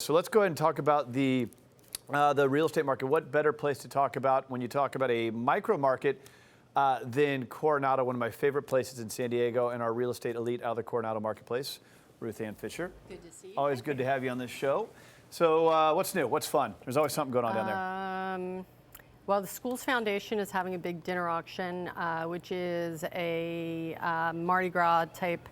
So let's go ahead and talk about the real estate market. What better place to talk about when you talk about a micro market than Coronado, one of my favorite places in San Diego, and our real estate elite out of the Coronado marketplace, Ruth Ann Fisher. Good to see you. Always good to have you on this show. So what's new? What's fun? There's always something going on down there. Well, the Schools Foundation is having a big dinner auction, which is a Mardi Gras type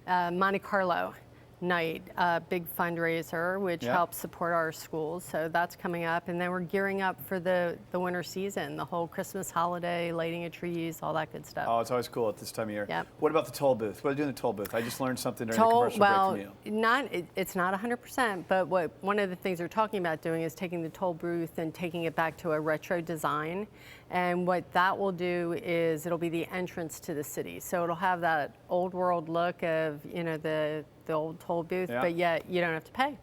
Monte Carlo night, big fundraiser, which helps support our schools. So that's coming up. And then we're gearing up for the winter season, the whole Christmas holiday, lighting of trees, all that good stuff. Oh, it's always cool at this time of year. Yep. What about the toll booth? What do you do in the toll booth? I just learned something during the commercial break from you. It's not 100%, but one of the things they're talking about doing is taking the toll booth and taking it back to a retro design. And what that will do is it'll be the entrance to the city. So it'll have that old world look of, the old toll booth, but yet you don't have to pay.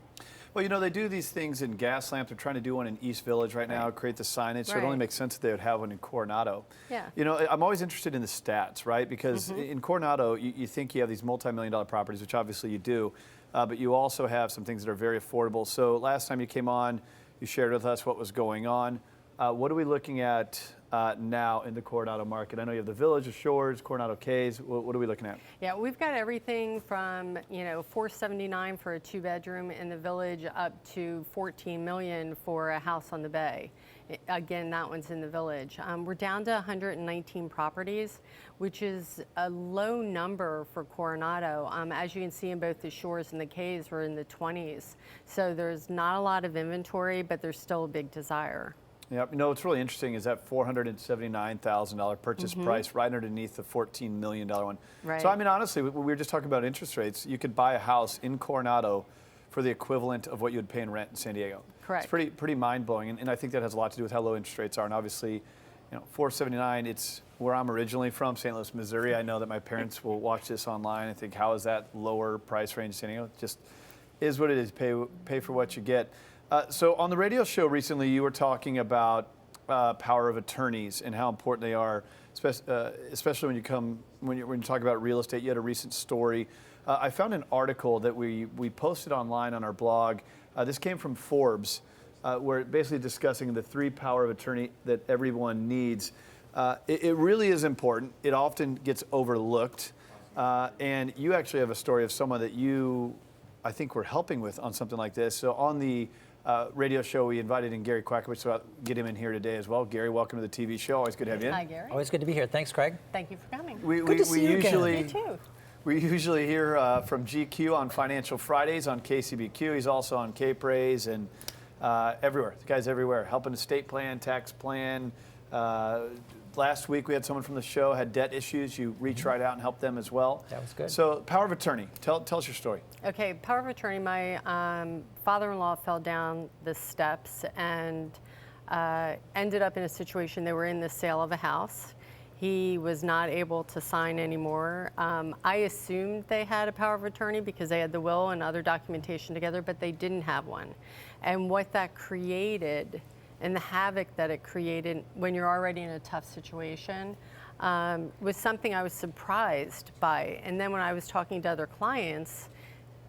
Well, they do these things in Gaslamp. They're trying to do one in East Village right now, create the signage. So it only makes sense that they would have one in Coronado. Yeah. I'm always interested in the stats, right? Because in Coronado, you think you have these multi-million-dollar properties, which obviously you do, but you also have some things that are very affordable. So last time you came on, you shared with us what was going on. What are we looking at now in the Coronado market? I know you have the Village, the Shores, Coronado Cays. What are we looking at? Yeah, we've got everything from $479 for a 2-bedroom in the Village up to $14 million for a house on the bay. Again, that one's in the Village. We're down to 119 properties, which is a low number for Coronado. As you can see in both the Shores and the Cays, we're in the 20s. So there's not a lot of inventory, but there's still a big desire. Yep. What's really interesting is that $479,000 purchase price right underneath the $14 million one. Right. So, honestly, we were just talking about interest rates. You could buy a house in Coronado for the equivalent of what you would pay in rent in San Diego. Correct. It's pretty mind-blowing, and I think that has a lot to do with how low interest rates are. And obviously, $479, it's where I'm originally from, St. Louis, Missouri. I know that my parents will watch this online and think, how is that lower price range in San Diego? It just is what it is. Pay for what you get. So on the radio show recently, you were talking about power of attorneys and how important they are, especially when you talk about real estate. You had a recent story. I found an article that we posted online on our blog. This came from Forbes, where it basically discussing the 3 power of attorney that everyone needs. It really is important. It often gets overlooked. And you actually have a story of someone that I think we're helping with on something like this. So on the radio show, we invited in Gary Quackovich, so I'll get him in here today as well. Gary, welcome to the TV show. Always good to have you in. Hi, Gary. Always good to be here. Thanks, Craig. Thank you for coming. Good to see you again. You too. We usually hear from GQ on Financial Fridays on KCBQ. He's also on K-Praise and everywhere. The guy's everywhere, helping estate plan, tax plan. Last week we had someone from the show had debt issues. You reach right out and help them as well. That was good. So power of attorney. Tell us your story. Okay, power of attorney. My father-in-law fell down the steps and ended up in a situation. They were in the sale of a house. He was not able to sign anymore. I assumed they had a power of attorney because they had the will and other documentation together, but they didn't have one. And what that created and the havoc that it created when you're already in a tough situation was something I was surprised by. And then when I was talking to other clients,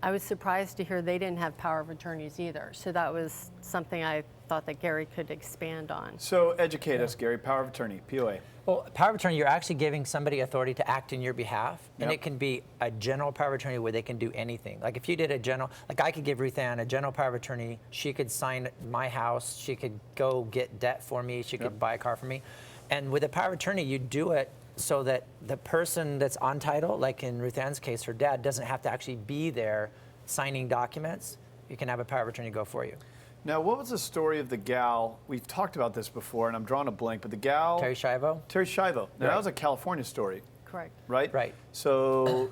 I was surprised to hear they didn't have power of attorneys either. So that was something I thought that Gary could expand on. So educate us, Gary. Power of attorney, POA. Well, power of attorney, you're actually giving somebody authority to act in your behalf. And it can be a general power of attorney where they can do anything. Like if you did I could give Ruth Ann a general power of attorney. She could sign my house. She could go get debt for me. She could buy a car for me. And with a power of attorney, you do it so that the person that's on title, like in Ruth Ann's case, her dad doesn't have to actually be there signing documents. You can have a power of attorney go for you. Now, what was the story of the gal? We've talked about this before, and I'm drawing a blank, but the gal... Terry Schiavo? Terry Schiavo. Now, that was a California story. Correct. Right? Right. So,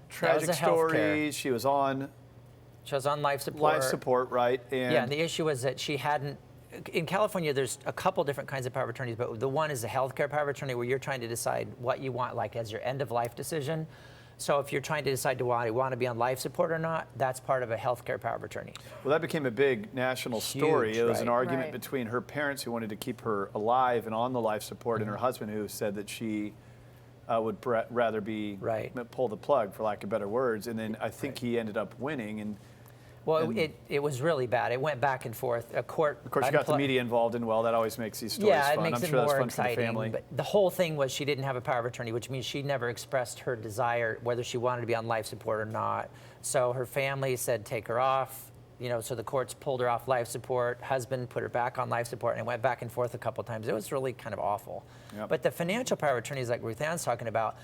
tragic story. Healthcare. She was on life support. Life support, right? And the issue was that she hadn't... In California, there's a couple different kinds of power of attorneys, but the one is the healthcare power of attorney where you're trying to decide what you want, like as your end-of-life decision. So if you're trying to decide do I want to be on life support or not, that's part of a healthcare power of attorney. Well, that became a big national story. Huge, it was an argument Right. between her parents who wanted to keep her alive and on the life support and her husband who said that she would rather be pull the plug, for lack of better words. And then I think he ended up winning. And Well, it was really bad. It went back and forth. A court. Of course, you got the media involved in. Well, that always makes these stories yeah, fun. it makes I'm it sure that's more fun for the exciting. family. But the whole thing was she didn't have a power of attorney, which means she never expressed her desire whether she wanted to be on life support or not. So her family said take her off. You know, so the courts pulled her off life support. Husband put her back on life support, and it went back and forth a couple times. It was really kind of awful. Yep. But the financial power of attorneys, like Ruth Ann's talking about,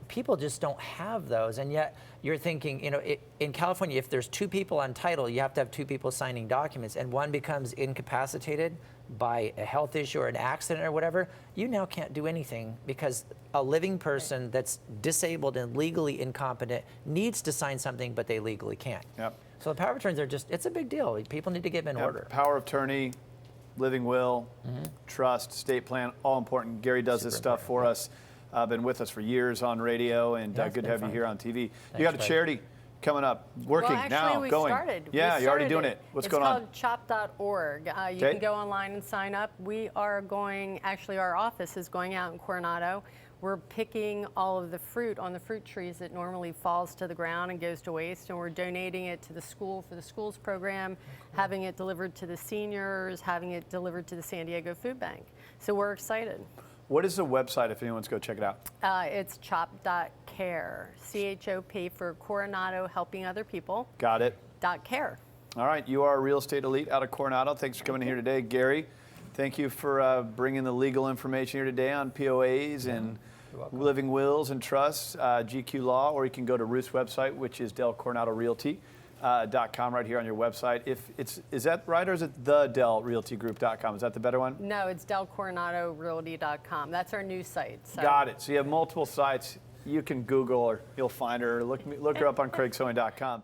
people just don't have those. And yet you're thinking, you know, in California, if there's two people on title, you have to have two people signing documents, and one becomes incapacitated by a health issue or an accident or whatever, you now can't do anything because a living person that's disabled and legally incompetent needs to sign something, but they legally can't. Yep. So the power of attorneys are just, it's a big deal. People need to get them in order. Power of attorney, living will, trust, estate plan, all important. Gary does this stuff for us. Been with us for years on radio, and Yeah, it's good to been have fun. you here on TV. Thanks, you got a buddy. charity coming up, working Well, actually, now, we going. started. Yeah, We you're already started doing it. What's going on? It's called chop.org. You Okay. can go online and sign up. We are going, actually our office is going out in Coronado. We're picking all of the fruit on the fruit trees that normally falls to the ground and goes to waste, and we're donating it to the school for the schools program, having it delivered to the seniors, having it delivered to the San Diego Food Bank. So we're excited. What is the website if anyone's go check it out? It's chop.care, CHOP for Coronado Helping Other People, Got it. .care. All right, you are a real estate elite out of Coronado. Thanks for coming in here today. Gary, thank you for bringing the legal information here today on POAs and living wills and trusts, GQ Law, or you can go to Ruth's website, which is DelCoronadoRealty.com right here on your website. Is that right, or is it the DelRealtyGroup.com? Is that the better one? No, it's DelCoronadoRealty.com. That's our new site. So. Got it. So you have multiple sites. You can Google or you'll find her. Look her up on CraigSewing.com.